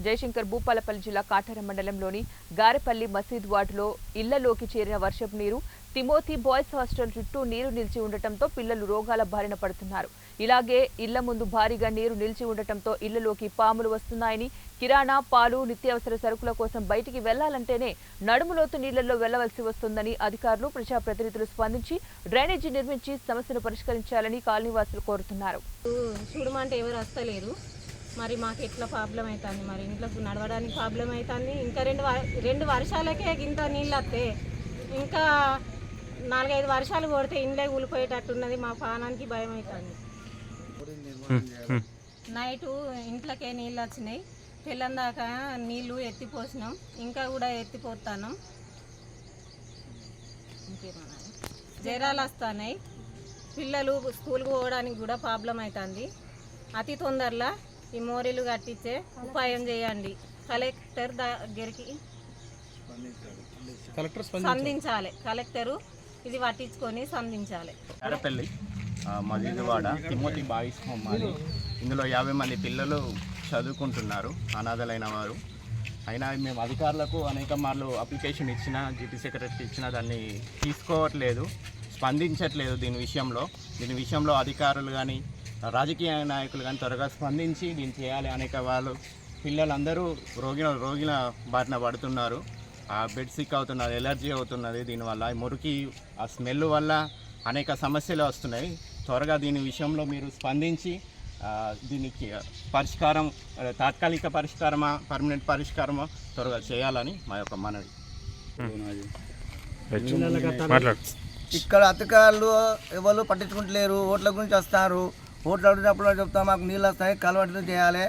జయశంకర్ భూపాలపల్లి జిల్లా కాటారం మండలంలోని గారెపల్లి మసీద్ వార్డులో ఇళ్లలోకి చేరిన వర్షపు నీరు తిమోతి బాయ్స్ హాస్టల్ చుట్టూ నీరు నిలిచి ఉండటంతో పిల్లలు రోగాల బారిన పడుతున్నారు. ఇలాగే ఇళ్ల ముందు భారీగా నీరు నిలిచి ఉండటంతో ఇళ్లలోకి పాములు వస్తున్నాయని, కిరాణా, పాలు, నిత్యావసర సరుకుల కోసం బయటికి వెళ్లాలంటేనే నడుములోతు నీళ్లలో వెళ్లవలసి వస్తుందని అధికారులు, ప్రజాప్రతినిధులు స్పందించి డ్రైనేజీ నిర్మించి సమస్యను పరిష్కరించాలని కాలనీవాసులు కోరుతున్నారు. చూడమంటే ఎవరు వస్తలేరు. మరి మాకు ఎట్లా ప్రాబ్లం అవుతుంది, మరి ఇంట్లోకి నడవడానికి ప్రాబ్లం అవుతుంది. ఇంకా రెండు వర్షాలకే ఇంత నీళ్ళు వస్తే ఇంకా 4-5 వర్షాలు కొడితే ఇండ్లే కూలిపోయేటట్టున్నది. మా ప్రాణానికి భయం అవుతుంది. నైటు ఇంట్లోకే నీళ్ళు వచ్చినాయి. తెల్లం దాకా నీళ్ళు ఎత్తిపోసినాం, ఇంకా కూడా ఎత్తిపోతాను. ఇంకేమన్నా జ్వరాలు వస్తున్నాయి. పిల్లలు స్కూల్కి పోవడానికి కూడా ప్రాబ్లం అవుతుంది. అతి తొందరలో ఈ మోరీలు కట్టించే ఉపాయం చేయండి. కలెక్టర్ దగ్గరికి స్పందించాలి. కలెక్టరు ఇది పట్టించుకొని స్పందించాలి. గారెపల్లి మసీదువాడ తిమోతి బాయ్స్ హోమ్ అది. ఇందులో 50 మంది పిల్లలు చదువుకుంటున్నారు, అనాథలైన వారు. అయినా మేము అధికారులకు అనేక మార్లు అప్లికేషన్ ఇచ్చినా, జీపీ సెక్రటరీ ఇచ్చినా దాన్ని తీసుకోవట్లేదు, స్పందించట్లేదు. దీని విషయంలో అధికారులు కానీ రాజకీయ నాయకులు కానీ త్వరగా స్పందించి దీన్ని చేయాలి. అనేక వాళ్ళు పిల్లలందరూ రోగిల బారిన పడుతున్నారు. బెడ్ సిక్ అవుతున్నారు, ఎలర్జీ అవుతున్నది. దీనివల్ల మురికి, ఆ స్మెల్ వల్ల అనేక సమస్యలు వస్తున్నాయి. త్వరగా దీని విషయంలో మీరు స్పందించి దీనికి పరిష్కారం, తాత్కాలిక పరిష్కారమా, పర్మనెంట్ పరిష్కారమా త్వరగా చేయాలని మా యొక్క మనవి. ఇక్కడ అధికారులు ఎవరు పట్టించుకుంటలేరు. ఓట్ల గురించి వస్తారు. ఓట్లు అడిగినప్పుడు చెప్తాం మాకు నీళ్ళు వస్తాయి, కలవట్లు చేయాలి,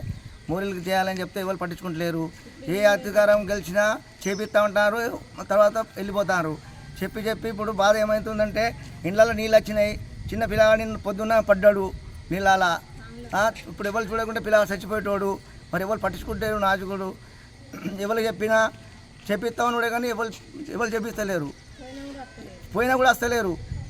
మూరీలకు చేయాలని చెప్తే ఎవరు పట్టించుకుంటలేరు. ఏ అధికారం గెలిచినా చేపిస్తూ ఉంటారు, తర్వాత వెళ్ళిపోతారు. చెప్పి ఇప్పుడు బాధ ఏమవుతుందంటే ఇండ్లలో నీళ్ళు వచ్చినాయి. చిన్న పిల్లగాడిని పొద్దున్న పడ్డాడు నీళ్ళ. ఇప్పుడు ఎవరు చూడకుండా పిల్లలు చచ్చిపోయేటోడు. మరి ఎవరు పట్టించుకుంటారు నాజుకుడు. ఎవరు చెప్పినా చెప్పిస్తామని కూడా కానీ ఎవరు చెప్పిస్తలేరు. పోయినా కూడా వస్తలేరు.